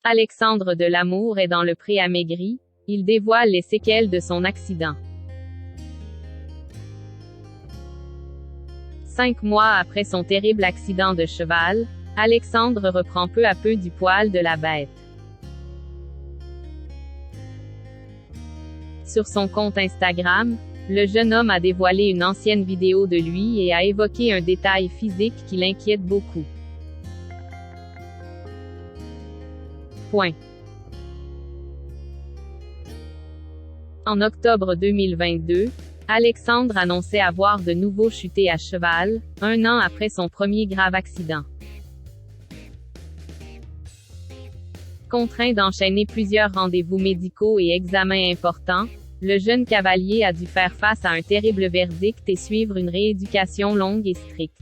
Alexandre Delamour est dans le pré amaigri, il dévoile les séquelles de son accident. 5 mois après son terrible accident de cheval, Alexandre reprend peu à peu du poil de la bête. Sur son compte Instagram, le jeune homme a dévoilé une ancienne vidéo de lui et a évoqué un détail physique qui l'inquiète beaucoup. Point. En octobre 2022, Alexandre annonçait avoir de nouveau chuté à cheval, 1 an après son premier grave accident. Contraint d'enchaîner plusieurs rendez-vous médicaux et examens importants, le jeune cavalier a dû faire face à un terrible verdict et suivre une rééducation longue et stricte.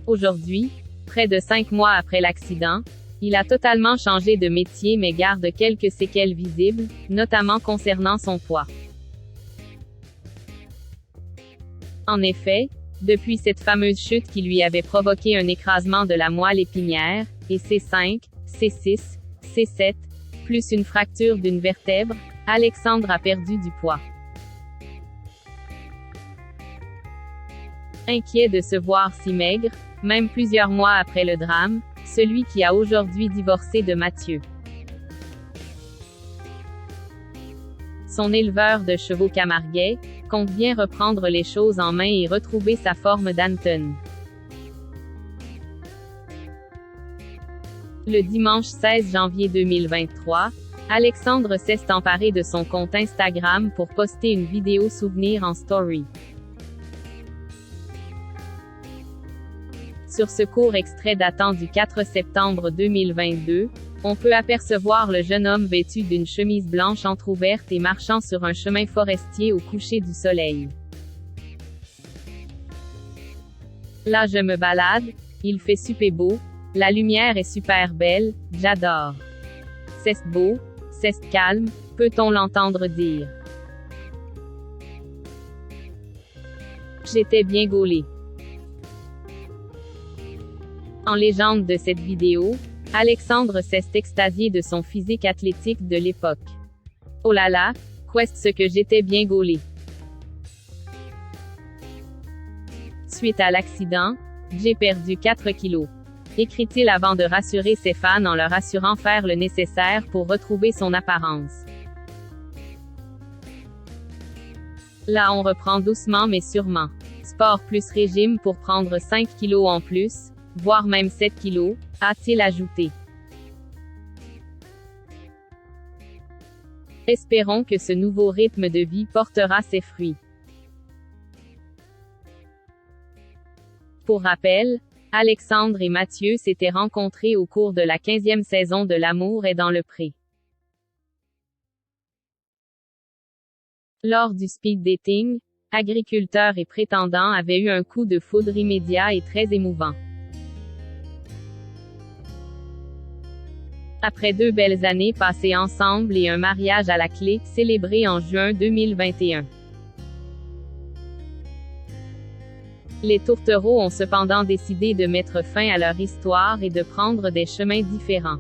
Aujourd'hui, près de 5 mois après l'accident, il a totalement changé de métier mais garde quelques séquelles visibles, notamment concernant son poids. En effet, depuis cette fameuse chute qui lui avait provoqué un écrasement de la moelle épinière, et C5, C6, C7, plus une fracture d'une vertèbre, Alexandre a perdu du poids. Inquiet de se voir si maigre, même plusieurs mois après le drame, celui qui a aujourd'hui divorcé de Mathieu. Son éleveur de chevaux camarguais compte bien reprendre les choses en main et retrouver sa forme d'Anton. Le dimanche 16 janvier 2023, Alexandre s'est emparé de son compte Instagram pour poster une vidéo souvenir en story. Sur ce court extrait datant du 4 septembre 2022, on peut apercevoir le jeune homme vêtu d'une chemise blanche entrouverte et marchant sur un chemin forestier au coucher du soleil. Là je me balade, il fait super beau, la lumière est super belle, j'adore. C'est beau, c'est calme, peut-on l'entendre dire. J'étais bien gaulé. En légende de cette vidéo, Alexandre s'est extasié de son physique athlétique de l'époque. Oh là là, qu'est-ce que j'étais bien gaulé. Suite à l'accident, j'ai perdu 4 kilos. Écrit-il avant de rassurer ses fans en leur assurant faire le nécessaire pour retrouver son apparence. Là on reprend doucement mais sûrement. Sport plus régime pour prendre 5 kilos en plus, voire même 7 kilos, a-t-il ajouté. Espérons que ce nouveau rythme de vie portera ses fruits. Pour rappel, Alexandre et Mathieu s'étaient rencontrés au cours de la 15e saison de L'amour est dans le pré. Lors du speed dating, agriculteur et prétendant avaient eu un coup de foudre immédiat et très émouvant. Après 2 belles années passées ensemble et un mariage à la clé, célébré en juin 2021. Les tourtereaux ont cependant décidé de mettre fin à leur histoire et de prendre des chemins différents.